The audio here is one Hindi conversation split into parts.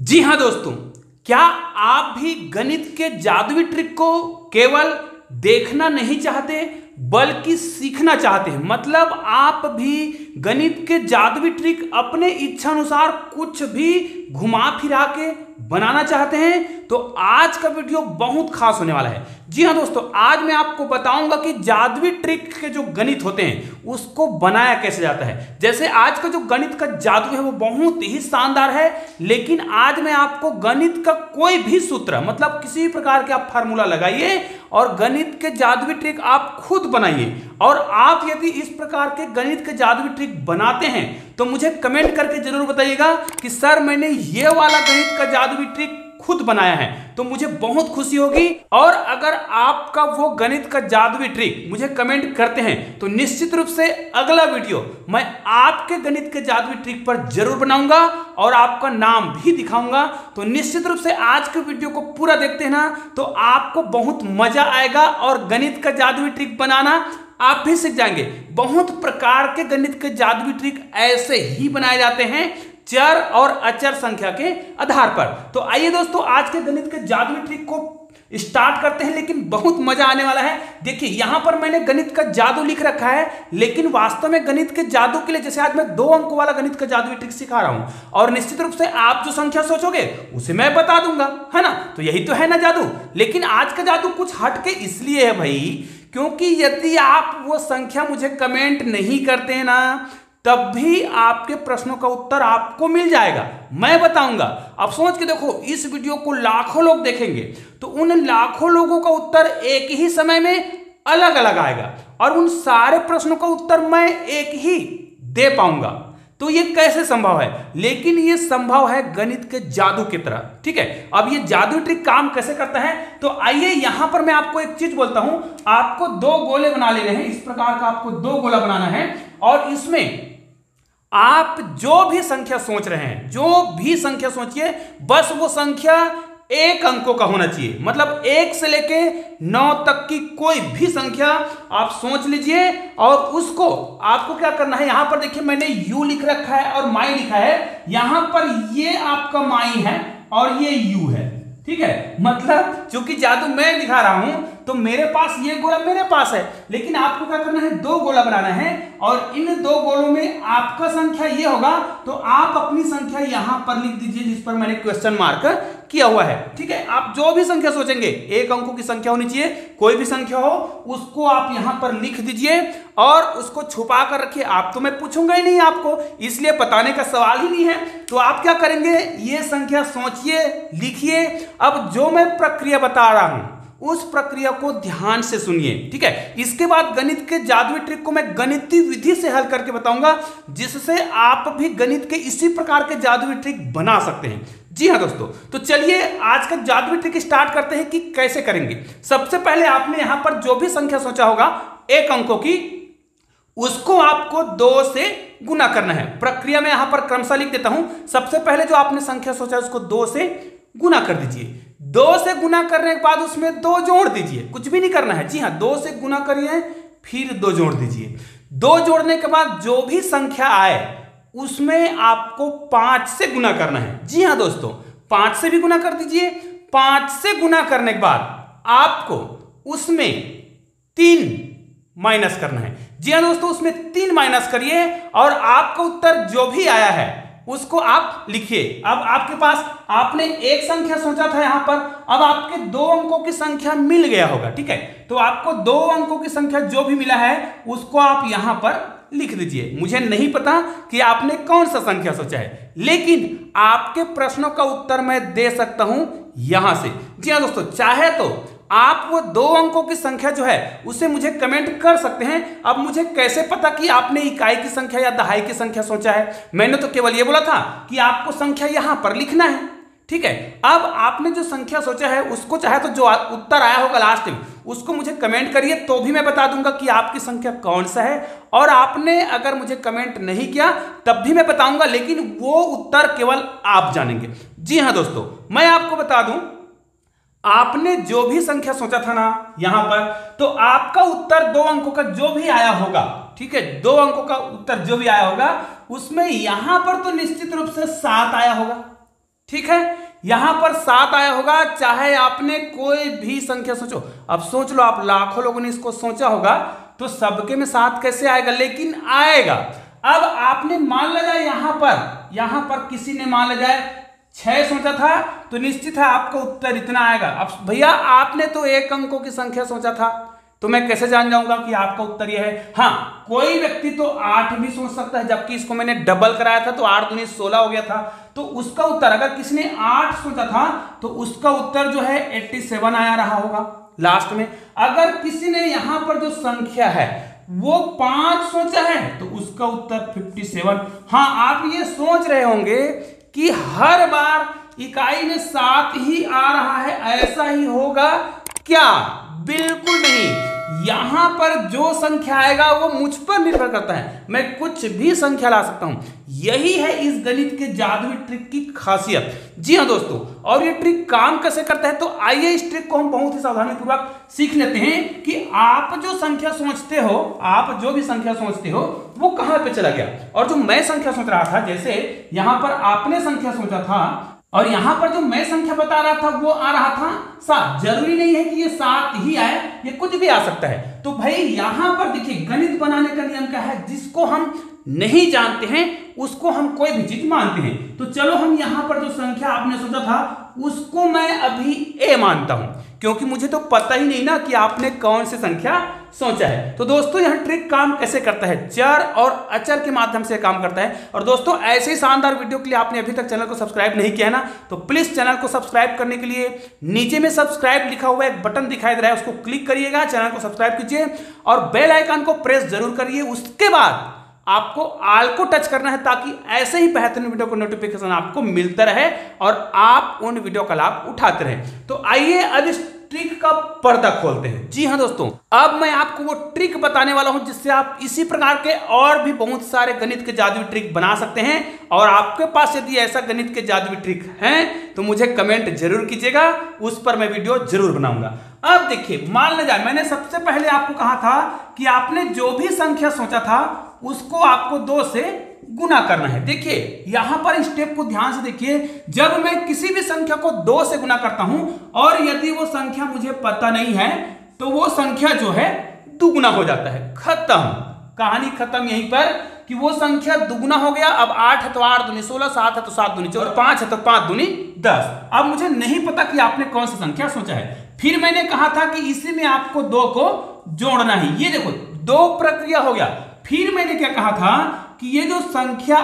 जी हाँ दोस्तों, क्या आप भी गणित के जादुई ट्रिक को केवल देखना नहीं चाहते बल्कि सीखना चाहते हैं। मतलब आप भी गणित के जादुई ट्रिक अपने इच्छा अनुसार कुछ भी घुमा फिरा के बनाना चाहते हैं तो आज का वीडियो बहुत खास होने वाला है। जी हाँ दोस्तों, आज मैं आपको बताऊंगा कि जादुई ट्रिक के जो गणित होते हैं उसको बनाया कैसे जाता है। जैसे आज का जो गणित का जादू है वो बहुत ही शानदार है, लेकिन आज मैं आपको गणित का कोई भी सूत्र मतलब किसी भी प्रकार के आप फार्मूला लगाइए और गणित के जादुई ट्रिक आप खुद बनाइए। और आप यदि इस प्रकार के गणित के जादुई ट्रिक बनाते हैं तो मुझे कमेंट करके जरूर बताइएगा कि सर मैंने ये वाला गणित का जादुई ट्रिक खुद बनाया है, तो मुझे बहुत खुशी होगी। और अगर आपका वो गणित का जादुई ट्रिक मुझे कमेंट करते हैं तो निश्चित रूप से अगला वीडियो मैं आपके गणित के जादुई ट्रिक पर जरूर बनाऊंगा और आपका नाम भी दिखाऊंगा। तो निश्चित रूप से आज के वीडियो को पूरा देखते हैं ना तो आपको बहुत मजा आएगा और गणित का जादुई ट्रिक बनाना आप भी सीख जाएंगे। बहुत प्रकार के गणित के जादुई ट्रिक ऐसे ही बनाए जाते हैं चर और अचर संख्या के आधार पर। तो आइए दोस्तों, आज के गणित के जादुई ट्रिक को स्टार्ट करते हैं, लेकिन बहुत मजा आने वाला है। देखिए यहां पर मैंने गणित का जादू लिख रखा है, लेकिन वास्तव में गणित के जादू के लिए जैसे आज मैं 2 अंकों वाला गणित का जादुई ट्रिक सिखा रहा हूं और निश्चित रूप से आप जो संख्या सोचोगे उसे मैं बता दूंगा, है ना। तो यही तो है ना जादू। लेकिन आज का जादू कुछ हटके इसलिए है भाई, क्योंकि यदि आप वो संख्या मुझे कमेंट नहीं करते हैं ना तब भी आपके प्रश्नों का उत्तर आपको मिल जाएगा, मैं बताऊंगा। अब सोच के देखो, इस वीडियो को लाखों लोग देखेंगे तो उन लाखों लोगों का उत्तर एक ही समय में अलग अलग आएगा और उन सारे प्रश्नों का उत्तर मैं एक ही दे पाऊंगा। तो ये कैसे संभव है? लेकिन ये संभव है गणित के जादू की तरह, ठीक है। अब ये जादू ट्रिक काम कैसे करता है तो आइए यहां पर मैं आपको एक चीज बोलता हूं। आपको 2 गोले बना लेने हैं, इस प्रकार का आपको 2 गोला बनाना है और इसमें आप जो भी संख्या सोच रहे हैं, जो भी संख्या सोचिए, बस वो संख्या 1 अंकों का होना चाहिए। मतलब 1 से लेके 9 तक की कोई भी संख्या आप सोच लीजिए और उसको आपको क्या करना है। यहां पर देखिए मैंने u लिख रखा है और माई लिखा है। यहां पर ये आपका माई है और ये u है, ठीक है। मतलब चूंकि जादू मैं दिखा रहा हूं तो मेरे पास ये गोला मेरे पास है, लेकिन आपको क्या करना है 2 गोला बनाना है और इन 2 गोलों में आपका संख्या ये होगा तो आप अपनी संख्या यहां पर लिख दीजिए जिस पर मैंने क्वेश्चन मार्क किया हुआ है, ठीक है। आप जो भी संख्या सोचेंगे 1 अंकों की संख्या होनी चाहिए, कोई भी संख्या हो उसको आप यहां पर लिख दीजिए और उसको छुपा कर रखिए। आप तो मैं पूछूंगा ही नहीं आपको, इसलिए बताने का सवाल ही नहीं है। तो आप क्या करेंगे, ये संख्या सोचिए, लिखिए। अब जो मैं प्रक्रिया बता रहा हूं उस प्रक्रिया को ध्यान से सुनिए, ठीक है। इसके बाद गणित के जादुई ट्रिक को मैं गणितीय विधि से हल करके बताऊंगा जिससे आप भी गणित के इसी प्रकार के जादुई ट्रिक बना सकते हैं। जी हाँ दोस्तों, तो चलिए आज का जादुई ट्रिक स्टार्ट करते हैं कि कैसे करेंगे। सबसे पहले आपने यहां पर जो भी संख्या सोचा होगा 1 अंकों की, उसको आपको 2 से गुना करना है। प्रक्रिया में यहां पर क्रमशः लिख देता हूं। सबसे पहले जो आपने संख्या सोचा उसको 2 से गुना कर दीजिए। 2 से गुना करने के बाद उसमें 2 जोड़ दीजिए, कुछ भी नहीं करना है। जी हाँ, 2 से गुना करिए फिर 2 जोड़ दीजिए। 2 जोड़ने के बाद जो भी संख्या आए उसमें आपको 5 से गुना करना है। जी हाँ दोस्तों, 5 से भी गुना कर दीजिए। 5 से गुना करने के बाद आपको उसमें 3 माइनस करना है। जी हाँ दोस्तों, उसमें 3 माइनस करिए और आपका उत्तर जो भी आया है उसको आप लिखिए। अब आपके पास आपने एक संख्या सोचा था यहां पर, अब आपके 2 अंकों की संख्या मिल गया होगा, ठीक है। तो आपको 2 अंकों की संख्या जो भी मिला है उसको आप यहां पर लिख दीजिए। मुझे नहीं पता कि आपने कौन सा संख्या सोचा है, लेकिन आपके प्रश्नों का उत्तर मैं दे सकता हूं यहां से। जी हाँ दोस्तों, चाहे तो आप वो 2 अंकों की संख्या जो है उसे मुझे कमेंट कर सकते हैं। अब मुझे कैसे पता कि आपने इकाई की संख्या या दहाई की संख्या सोचा है? मैंने तो केवल ये बोला था कि आपको संख्या यहां पर लिखना है, ठीक है। अब आपने जो संख्या सोचा है उसको चाहे तो जो उत्तर आया होगा लास्ट में उसको मुझे कमेंट करिए, तो भी मैं बता दूंगा कि आपकी संख्या कौन सा है। और आपने अगर मुझे कमेंट नहीं किया तब भी मैं बताऊंगा, लेकिन वो उत्तर केवल आप जानेंगे। जी हाँ दोस्तों, मैं आपको बता दूं, आपने जो भी संख्या सोचा था ना यहां पर, तो आपका उत्तर 2 अंकों का जो भी आया होगा, ठीक है, 2 अंकों का उत्तर जो भी आया होगा उसमें यहां पर तो निश्चित रूप से 7 आया होगा, ठीक है, यहां पर 7 आया होगा, चाहे आपने कोई भी संख्या सोचो। अब सोच लो, आप लाखों लोगों ने इसको सोचा होगा तो सबके में 7 कैसे आएगा, लेकिन आएगा। अब आपने मान लिया जाए यहां पर किसी ने मान लिया जाए 6 सोचा था, तो निश्चित है आपका उत्तर इतना आएगा। अब भैया आपने तो एक अंकों की संख्या सोचा था, तो मैं कैसे जान जाऊंगा कि आपका उत्तर यह है। हाँ, कोई व्यक्ति तो 8 भी सोच सकता है, जबकि इसको मैंने डबल कराया था तो 8 दूनी 16 हो गया था। तो उसका उत्तर, अगर किसी ने 8 सोचा था तो उसका उत्तर जो है 87 आया रहा होगा लास्ट में। अगर किसी ने यहां पर जो संख्या है वो 5 सोचा है तो उसका उत्तर 57। हाँ, आप ये सोच रहे होंगे कि हर बार इकाई में 7 ही आ रहा है, ऐसा ही होगा क्या? बिल्कुल नहीं। यहां पर जो संख्या आएगा वो मुझ पर निर्भर करता है, मैं कुछ भी संख्या ला सकता हूं। यही है इस गणित के जादुई ट्रिक की खासियत। जी हां दोस्तों, और ये ट्रिक काम कैसे करता है, तो आइए इस ट्रिक को हम बहुत ही सावधानीपूर्वक सीख लेते हैं कि आप जो संख्या सोचते हो, आप जो भी संख्या सोचते हो वो कहां पे चला गया। और जो मैं संख्या सोच रहा था, जैसे यहां पर आपने संख्या सोचा था और यहां पर जो मैं संख्या बता रहा था वो आ रहा था 7। जरूरी नहीं है कि ये 7 ही आए, ये कुछ भी आ सकता है। तो भाई यहां पर देखिए, गणित बनाने का नियम क्या है, जिसको हम नहीं जानते हैं उसको हम कोई भी चीज मानते हैं। तो चलो हम यहां पर जो संख्या आपने सोचा था उसको मैं अभी ए मानता हूं, क्योंकि मुझे तो पता ही नहीं ना कि आपने कौन सी संख्या सोचा है। तो दोस्तों यह ट्रिक काम कैसे करता है, चर और अचर के माध्यम से काम करता है। और दोस्तों ऐसे ही शानदार वीडियो के लिए आपने अभी तक चैनल को सब्सक्राइब नहीं किया है ना, तो प्लीज चैनल को सब्सक्राइब करने के लिए नीचे में सब्सक्राइब लिखा हुआ एक बटन दिखाई दे रहा है, उसको क्लिक करिएगा, चैनल को सब्सक्राइब कीजिए और बेल आइकन को प्रेस जरूर करिए। उसके बाद आपको ऑल को टच करना है, ताकि ऐसे ही बेहतरीन वीडियो को नोटिफिकेशन आपको मिलता रहे और आप उन वीडियो का लाभ उठाते रहे। तो आइए अब इस ट्रिक का पर्दा खोलते हैं। जी हां दोस्तों, अब मैं आपको वो ट्रिक बताने वाला हूं जिससे आप इसी प्रकार के और भी बहुत सारे गणित के जादुई ट्रिक बना सकते हैं। और आपके पास यदि ऐसा गणित के जादुई ट्रिक हैं तो मुझे कमेंट जरूर कीजिएगा, उस पर मैं वीडियो जरूर बनाऊंगा। अब देखिए, मान लिया जाए मैंने सबसे पहले आपको कहा था कि आपने जो भी संख्या सोचा था उसको आपको 2 से गुना करना है। देखिए यहां पर स्टेप को ध्यान से देखिए, जब मैं किसी भी संख्या को 2 से गुना करता हूं और यदि वो संख्या मुझे पता नहीं है तो वो संख्या जो है दुगुना हो जाता है। खत्म, कहानी खत्म यहीं पर कि वो संख्या दुगुना हो गया। अब 8 है तो 8 दूनी 16, 7 है तो 7 दूनी 14, 5 है तो 5 दूनी 10। अब मुझे नहीं पता कि आपने कौन सी संख्या सोचा है। फिर मैंने कहा था कि इसी में आपको 2 को जोड़ना है। ये देखो 2 प्रक्रिया हो गया। फिर मैंने क्या कहा था कि ये जो संख्या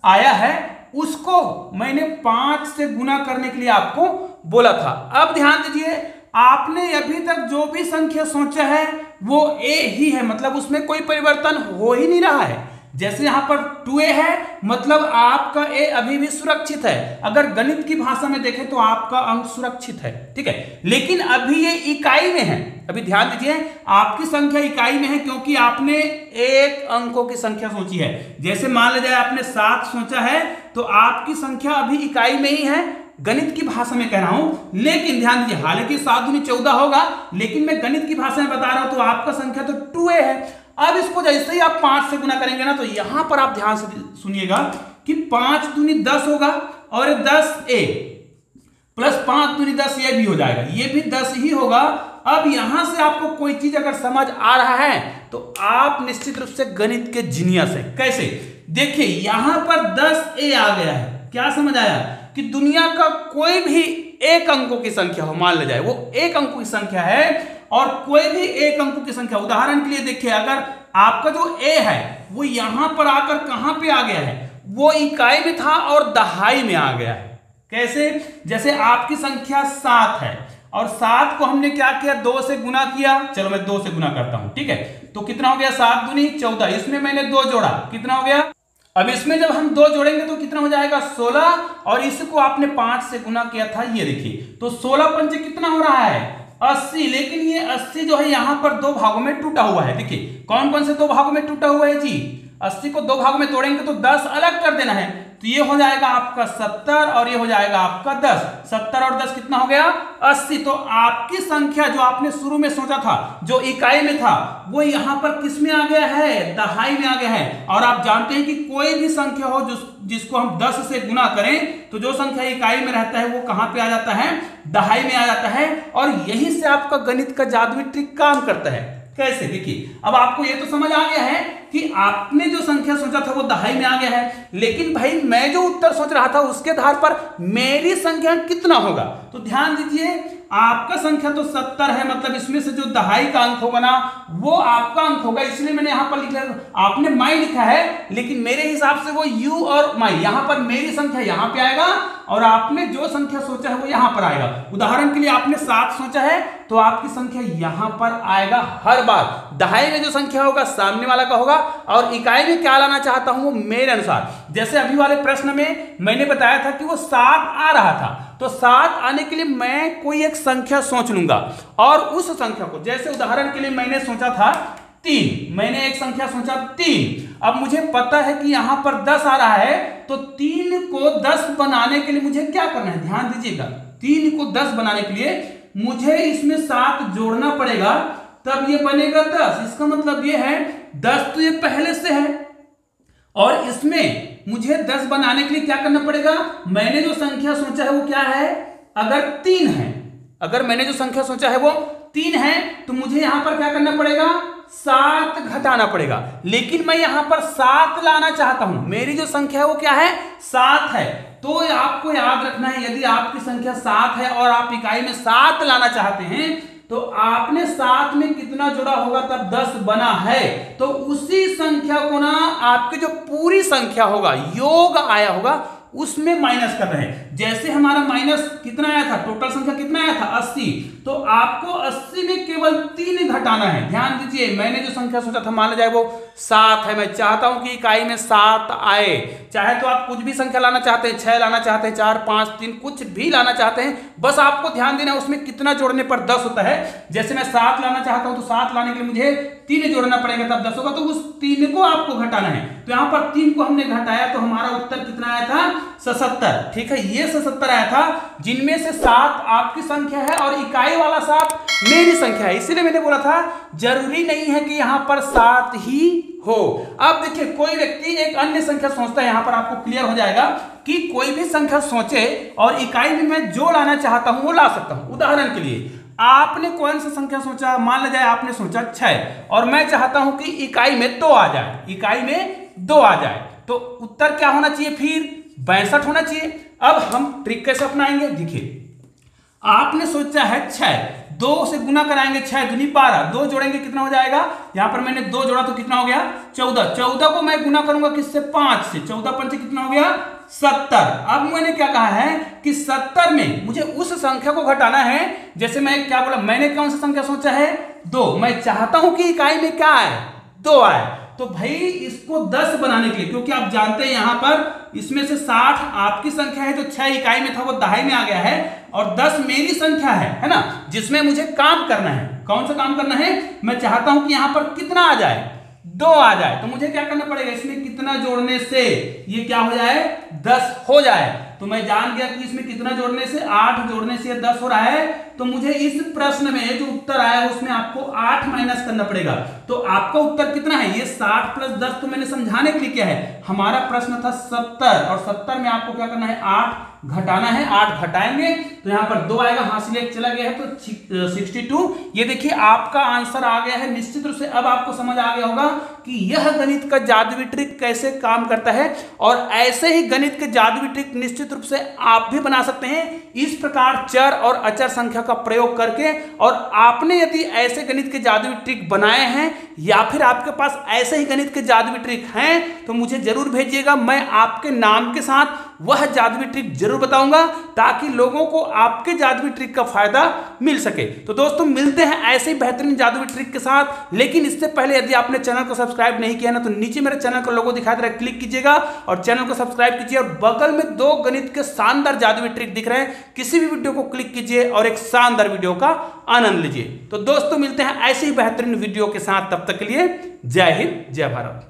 आया है उसको मैंने 5 से गुना करने के लिए आपको बोला था। अब ध्यान दीजिए, आपने अभी तक जो भी संख्या सोचा है वो ए ही है, मतलब उसमें कोई परिवर्तन हो ही नहीं रहा है। जैसे यहां पर 2a है, मतलब आपका ए अभी भी सुरक्षित है। अगर गणित की भाषा में देखें तो आपका अंक सुरक्षित है, ठीक है। लेकिन अभी ये इकाई में है। अभी ध्यान दीजिए, आपकी संख्या इकाई में है क्योंकि आपने एक अंकों की संख्या सोची है। जैसे मान लिया जाए आपने 7 सोचा है तो आपकी संख्या अभी इकाई में ही है, गणित की भाषा में कह रहा हूं। लेकिन ध्यान दीजिए, हालांकि 7 दूनी 14 होगा, लेकिन मैं गणित की भाषा में बता रहा हूं तो आपका संख्या तो 2a है। अब इसको जैसे ही आप 5 से गुना करेंगे ना, तो यहां पर आप ध्यान से सुनिएगा कि 5 दूनी 10 होगा और 10a प्लस 5 दूनी 10 ये भी हो जाएगा, ये भी 10 ही होगा। अब यहां से आपको कोई चीज अगर समझ आ रहा है तो आप निश्चित रूप से गणित के जीनियस है। कैसे? देखिए यहां पर 10a आ गया है। क्या समझ आया कि दुनिया का कोई भी एक अंकों की संख्या हो, मान लिया जाए वो एक अंकों की संख्या है और कोई भी एक अंकों की संख्या, उदाहरण के लिए देखिए, अगर आपका जो a है वो यहां पर आकर कहां पे आ गया है, वो इकाई में था और दहाई में आ गया है। कैसे? जैसे आपकी संख्या 7 है और 7 को हमने क्या किया, 2 से गुना किया। चलो मैं 2 से गुना करता हूं, ठीक है। तो कितना हो गया, 7 दूनी 14, इसमें मैंने 2 जोड़ा, कितना हो गया। अब इसमें जब हम 2 जोड़ेंगे तो कितना हो जाएगा, 16, और इसको आपने 5 से गुना किया था, ये देखिए, तो 16 पंचे कितना हो रहा है, 80। लेकिन ये 80 जो है यहां पर 2 भागों में टूटा हुआ है। देखिए कौन कौन से 2 भागों में टूटा हुआ है जी, 80 को 2 भागों में तोड़ेंगे तो 10 अलग कर देना है, तो ये हो जाएगा आपका 70 और ये हो जाएगा आपका 10। 70 और 10 कितना हो गया? 80। तो आपकी संख्या जो आपने शुरू में सोचा था, जो इकाई में था, वो यहां पर किस में आ गया है? दहाई में आ गया है। और आप जानते हैं कि कोई भी संख्या हो जिसको हम 10 से गुना करें तो जो संख्या इकाई में रहता है वो कहां पे आ जाता है? दहाई में आ जाता है। और यही से आपका गणित का जादुई ट्रिक काम करता है। कैसे? देखिए, अब आपको ये तो समझ आ गया है कि आपने जो संख्या सोचा था वो दहाई में आ गया है, लेकिन भाई मैं जो उत्तर सोच रहा था उसके आधार पर मेरी संख्या कितना होगा। तो ध्यान दीजिए, आपका संख्या तो 70 है, मतलब इसमें से जो दहाई का अंक होगा ना वो आपका अंक होगा, इसलिए मैंने यहां पर लिखा। आपने माई लिखा है, लेकिन मेरे हिसाब से वो यू और माई, यहां पर मेरी संख्या यहां पे आएगा और आपने जो संख्या सोचा है वो यहां पर आएगा। उदाहरण के लिए आपने 7 सोचा है तो आपकी संख्या यहां पर आएगा हर बार। दहाई में जो संख्या होगा सामने वाला का होगा, और इकाई में क्या लाना चाहता हूं वो मेरे अनुसार। जैसे अभी वाले प्रश्न में मैंने बताया था कि वो 7 आ रहा था, तो 7 आने के लिए मैं कोई एक संख्या सोच लूंगा और उस संख्या को, जैसे उदाहरण के लिए मैंने सोचा था 3, मैंने एक संख्या सोचा 3। अब मुझे पता है कि यहां पर 10 आ रहा है, तो 3 को 10 बनाने के लिए मुझे क्या करना है? ध्यान दीजिएगा, 3 को 10 बनाने के लिए मुझे इसमें 7 जोड़ना पड़ेगा, तब ये बनेगा 10। इसका मतलब ये है 10 तो ये पहले से है, और इसमें मुझे 10 बनाने के लिए क्या करना पड़ेगा? मैंने जो संख्या सोचा है वो क्या है? अगर 3 है, अगर मैंने जो संख्या सोचा है वो 3 है, तो मुझे यहां पर क्या करना पड़ेगा? 7 घटाना पड़ेगा। लेकिन मैं यहां पर 7 लाना चाहता हूं, मेरी जो संख्या है वो क्या है? 7 है। तो आपको याद रखना है, यदि आपकी संख्या 7 है और आप इकाई में 7 लाना चाहते हैं, तो आपने 7 में कितना जोड़ा होगा तब 10 बना है। तो उसी संख्या को ना आपकी जो पूरी संख्या होगा, योग आया होगा, उसमें माइनस कर रहे हैं। जैसे हमारा माइनस कितना आया था, टोटल संख्या कितना आया था? 80। तो आपको 80 में केवल 3 घटाना है। ध्यान दीजिए, मैंने जो संख्या सोचा था, मान जाए वो 7 है, मैं चाहता हूं कि इकाई में 7 आए। चाहे तो आप कुछ भी संख्या लाना चाहते हैं, 6 लाना चाहते हैं, 4, 5, 3, कुछ भी लाना चाहते हैं, बस आपको ध्यान देना है उसमें कितना जोड़ने पर 10 होता है। जैसे मैं 7 लाना चाहता हूं तो 7 लाने के लिए मुझे 3 जोड़ना पड़ेगा, तब 10 होगा। तो उस 3 को आपको घटाना है। तो यहां पर 3 को हमने घटाया तो हमारा उत्तर कितना आया था? 77। ठीक है, ये 77 आया था, जिनमें से 7 आपकी संख्या है और इकाई वाला 7 मेरी संख्या है। इसीलिए मैंने बोला था जरूरी नहीं है कि यहां पर 7 ही हो। अब देखिए, कोई व्यक्ति एक अन्य संख्या सोचता है, यहां पर आपको क्लियर हो जाएगा कि कोई भी संख्या सोचे और इकाई में मैं जो लाना चाहता हूं वो ला सकता हूं। उदाहरण के लिए आपने कौन सा संख्या सोचा? मान लीजिए आपने सोचा 6 और मैं चाहता हूं कि इकाई में 2 आ जाए, इकाई में 2 आ जाए, तो उत्तर क्या होना चाहिए? फिर 62 होना चाहिए। अब हम ट्रिक कैसे अपनाएंगे? देखिए, आपने सोचा है 6, 2 से गुना कराएंगे, 6 दूनी 12, 2 जोड़ेंगे कितना हो जाएगा? यहां पर मैंने 2 जोड़ा तो कितना हो गया? 14। 14 को मैं गुना करूंगा किससे? 5 से। 14 5 से कितना हो गया? 70। अब मैंने क्या कहा है कि 70 में मुझे उस संख्या को घटाना है। जैसे मैं क्या बोला, मैंने कौन सा संख्या सोचा है? 2। मैं चाहता हूं कि इकाई में क्या आए? 2 आए। तो भाई इसको 10 बनाने के लिए, क्योंकि आप जानते हैं यहां पर इसमें से 60 आपकी संख्या है, तो 6 इकाई में था वो दहाई में आ गया है, और 10 मेरी संख्या है ना, जिसमें मुझे काम करना है। कौन सा काम करना है? मैं चाहता हूं कि यहां पर कितना आ जाए? 2 आ जाए। तो मुझे क्या करना पड़ेगा? इसमें कितना जोड़ने से ये क्या हो जाए? 10 हो जाए। तो मैं जान गया कि इसमें कितना जोड़ने से, 8 जोड़ने से 10 हो रहा है। तो मुझे इस प्रश्न में जो उत्तर आया है उसमें आपको 8 माइनस करना पड़ेगा। तो आपका उत्तर कितना है? ये 60 प्लस 10 तो मैंने समझाने के लिए किया है। हमारा प्रश्न था 70, और 70 में आपको क्या करना है? 8 घटाना है। 8 घटाएंगे तो यहां पर 2 आएगा, हासिल 1 चला गया है, तो 62। ये देखिए आपका आंसर आ गया है। निश्चित रूप से अब आपको समझ आ गया होगा कि यह गणित का जादुई ट्रिक कैसे काम करता है, और ऐसे ही गणित के जादुई ट्रिक निश्चित रूप से आप भी बना सकते हैं इस प्रकार चर और अचर संख्या का प्रयोग करके। और आपने यदि ऐसे गणित के जादुई ट्रिक बनाए हैं या फिर आपके पास ऐसे ही गणित के जादुई ट्रिक हैं तो मुझे जरूर भेजिएगा। मैं आपके नाम के साथ वह जादुई ट्रिक जरूर बताऊंगा, ताकि लोगों को आपके जादुई ट्रिक का फायदा मिल सके। तो दोस्तों, मिलते हैं ऐसे ही बेहतरीन जादुई ट्रिक के साथ। लेकिन इससे पहले यदि आपने चैनल को सब्सक्राइब नहीं किया ना, तो नीचे मेरे चैनल का लोगो दिखाई दे रहा है, क्लिक कीजिएगा और चैनल को सब्सक्राइब कीजिए। और बगल में 2 गणित के शानदार जादुई ट्रिक दिख रहे हैं, किसी भी वीडियो को क्लिक कीजिए और एक शानदार वीडियो का आनंद लीजिए। तो दोस्तों, मिलते हैं ऐसे ही बेहतरीन वीडियो के साथ। तब तक के लिए जय हिंद, जय भारत।